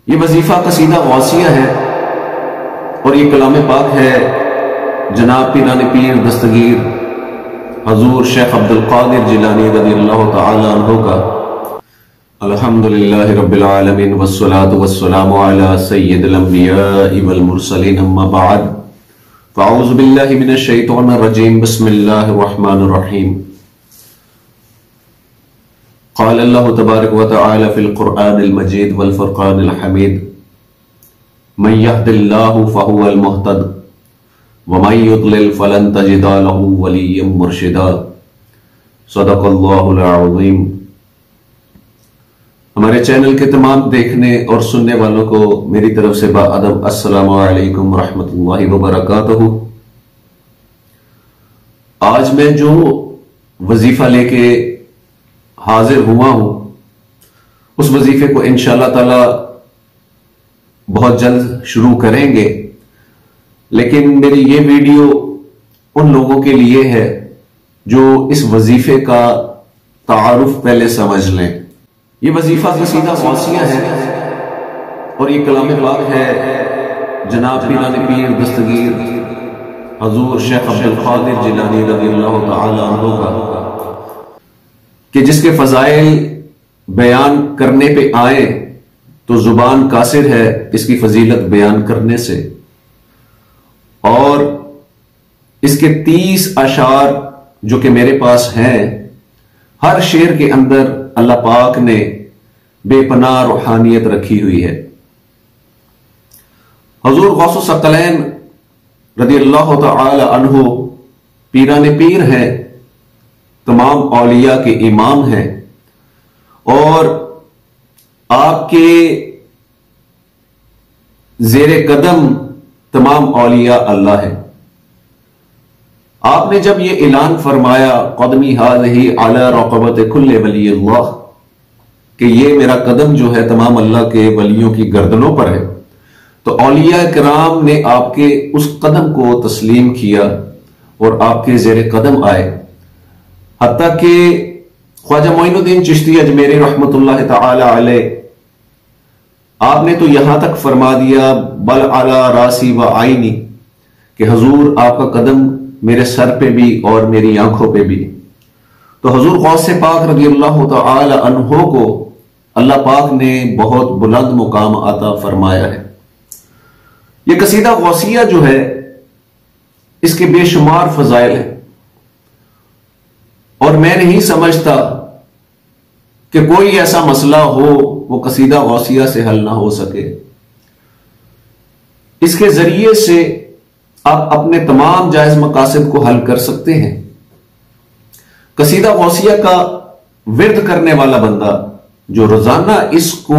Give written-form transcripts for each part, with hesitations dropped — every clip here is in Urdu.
یہ وظیفہ قصیدہ غوثیہ ہے اور یہ کلام پاک ہے جناب پیران پیر دستگیر حضور شیخ عبد القادر جیلانی رضی اللہ تعالی عنہ کا۔ الحمدللہ رب العالمین والصلاة والسلام علی سید الانبیاء والمرسلین اما بعد فاعوذ باللہ من الشیطان الرجیم بسم اللہ الرحمن الرحیم۔ قال اللہ تبارک و تعالی فی القرآن المجید والفرقان الحمید من یهد اللہ فہو المہتد ومن یضلل فلن تجد له ولیا مرشدا صدق اللہ العظیم۔ ہمارے چینل کے تمام دیکھنے اور سننے والوں کو میری طرف سے باادب السلام علیکم ورحمۃ اللہ وبرکاتہ۔ آج میں جو وظیفہ لے کے حاضر ہوا ہوں اس وظیفے کو انشاءاللہ تعالی بہت جلد شروع کریں گے، لیکن میری یہ ویڈیو ان لوگوں کے لیے ہے جو اس وظیفے کا تعارف پہلے سمجھ لیں۔ یہ وظیفہ قصیدہ غوثیہ ہے اور یہ کلام پاک ہے جناب پیران پیر دستگیر حضور شیخ عبد القادر جیلانی رضی اللہ تعالی عنہ کا، کہ جس کے فضائل بیان کرنے پہ آئے تو زبان قاصر ہے اس کی فضیلت بیان کرنے سے، اور اس کے 30 اشعار جو کہ میرے پاس ہیں، ہر شعر کے اندر اللہ پاک نے بے پناہ روحانیت رکھی ہوئی ہے۔ حضور غوث الثقلین رضی اللہ تعالی عنہ پیران پیر ہیں، تمام اولیاء کے امام ہیں، اور آپ کے زیر قدم تمام اولیاء اللہ ہیں۔ آپ نے جب یہ اعلان فرمایا قدمی ہذہ علی رقبۃ کل ولی اللہ، کہ یہ میرا قدم جو ہے تمام اللہ کے ولیوں کی گردنوں پر ہے، تو اولیاء کرام نے آپ کے اس قدم کو تسلیم کیا اور آپ کے زیر قدم آئے، حتیٰ کہ خواجہ معین الدین چشتی اجمیری رحمت اللہ تعالی علیہ، آپ نے تو یہاں تک فرما دیا بل علی راسی و عینی، کہ حضور آپ کا قدم میرے سر پہ بھی اور میری آنکھوں پہ بھی۔ تو حضور غوث پاک رضی اللہ تعالی عنہ کو اللہ پاک نے بہت بلند مقام عطا فرمایا ہے۔ یہ قصیدہ غوثیہ جو ہے اس کے بے شمار فضائل ہیں، اور میں نہیں سمجھتا کہ کوئی ایسا مسئلہ ہو وہ قصیدہ غوثیہ سے حل نہ ہو سکے۔ اس کے ذریعے سے آپ اپنے تمام جائز مقاصد کو حل کر سکتے ہیں۔ قصیدہ غوثیہ کا ورد کرنے والا بندہ جو روزانہ اس کو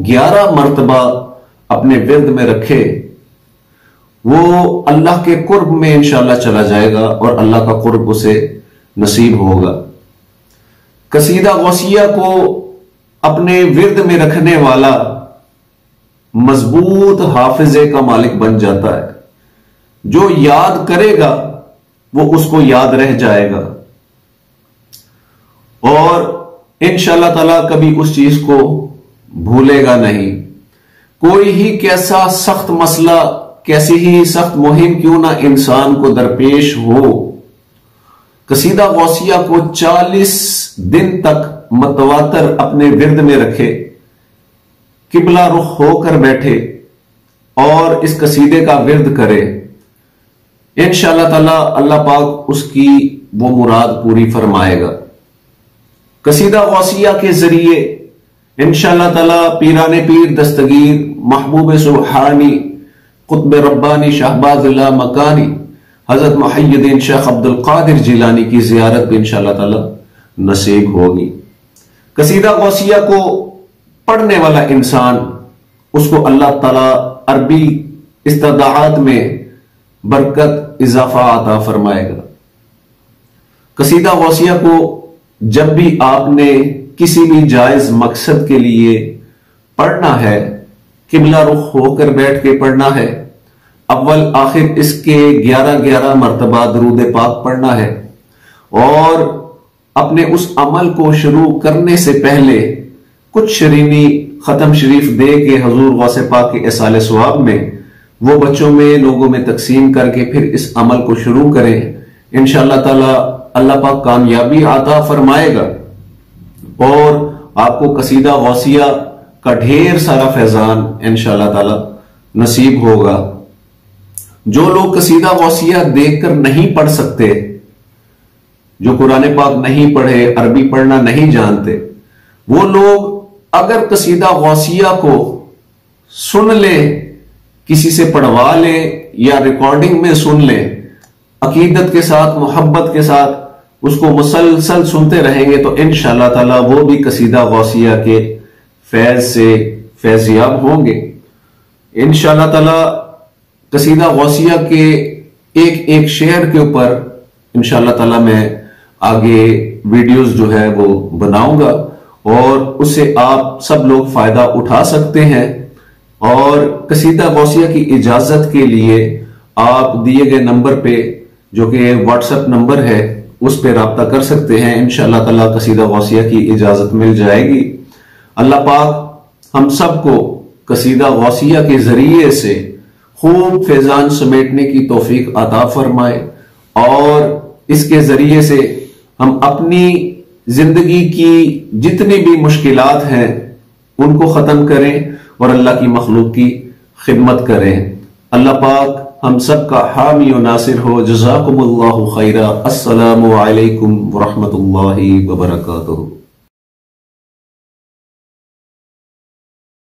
11 مرتبہ اپنے ورد میں رکھے، وہ اللہ کے قرب میں انشاءاللہ چلا جائے گا اور اللہ کا قرب اسے نصیب ہوگا۔ قصیدہ غوثیہ کو اپنے ورد میں رکھنے والا مضبوط حافظے کا مالک بن جاتا ہے، جو یاد کرے گا وہ اس کو یاد رہ جائے گا، اور انشاءاللہ تعالی کبھی اس چیز کو بھولے گا نہیں۔ کوئی ہی کیسا سخت مسئلہ، کیسی ہی سخت مہم کیوں نہ انسان کو درپیش ہو، قصیدہ غوثیہ کو 40 دن تک متواتر اپنے ورد میں رکھے، قبلہ رخ ہو کر بیٹھے اور اس قصیدے کا ورد کرے، انشاءاللہ تعالی اللہ پاک اس کی وہ مراد پوری فرمائے گا۔ قصیدہ غوثیہ کے ذریعے انشاءاللہ تعالی پیران پیر دستگیر محبوب سبحانی قطب ربانی شہباز اللہ مکانی حضرت محی الدین شیخ عبد القادر جیلانی کی زیارت بھی انشاءاللہ تعالی نصیب ہوگی۔ قصیدہ غوثیہ کو پڑھنے والا انسان، اس کو اللہ تعالی عربی استدعات میں برکت اضافہ عطا فرمائے گا۔ قصیدہ غوثیہ کو جب بھی آپ نے کسی بھی جائز مقصد کے لیے پڑھنا ہے، قبلہ رخ ہو کر بیٹھ کے پڑھنا ہے، اول آخر اس کے 11 مرتبہ درود پاک پڑھنا ہے، اور اپنے اس عمل کو شروع کرنے سے پہلے کچھ شرینی ختم شریف دے کے حضور غوث پاک کے اصال ثواب میں وہ بچوں میں لوگوں میں تقسیم کر کے پھر اس عمل کو شروع کریں، انشاءاللہ تعالی اللہ پاک کامیابی عطا فرمائے گا اور آپ کو قصیدہ غوثیہ کا ڈھیر سارا فیضان انشاءاللہ تعالی نصیب ہوگا۔ جو لوگ قصیدہ غوثیہ دیکھ کر نہیں پڑھ سکتے، جو قرآن پاک نہیں پڑھے، عربی پڑھنا نہیں جانتے، وہ لوگ اگر قصیدہ غوثیہ کو سن لے، کسی سے پڑھوا لے یا ریکارڈنگ میں سن لے، عقیدت کے ساتھ محبت کے ساتھ اس کو مسلسل سنتے رہیں گے تو انشاءاللہ تعالی وہ بھی قصیدہ غوثیہ کے فیض سے فیضیاب ہوں گے۔ انشاءاللہ تعالی قصیدہ غوثیہ کے ایک ایک شعر کے اوپر انشاءاللہ تعالی میں آگے ویڈیوز جو ہے وہ بناؤں گا اور اس سے آپ سب لوگ فائدہ اٹھا سکتے ہیں، اور قصیدہ غوثیہ کی اجازت کے لیے آپ دیے گئے نمبر پہ جو کہ واٹس ایپ نمبر ہے اس پہ رابطہ کر سکتے ہیں، انشاءاللہ تعالی قصیدہ غوثیہ کی اجازت مل جائے گی۔ اللہ پاک ہم سب کو قصیدہ غوثیہ کے ذریعے سے خوب فیضان سمیٹنے کی توفیق عطا فرمائے اور اس کے ذریعے سے ہم اپنی زندگی کی جتنی بھی مشکلات ہیں ان کو ختم کریں اور اللہ کی مخلوق کی خدمت کریں۔ اللہ پاک ہم سب کا حامی و ناصر ہو۔ جزاکم اللہ خیرا۔ السلام علیکم ورحمۃ اللہ وبرکاتہ۔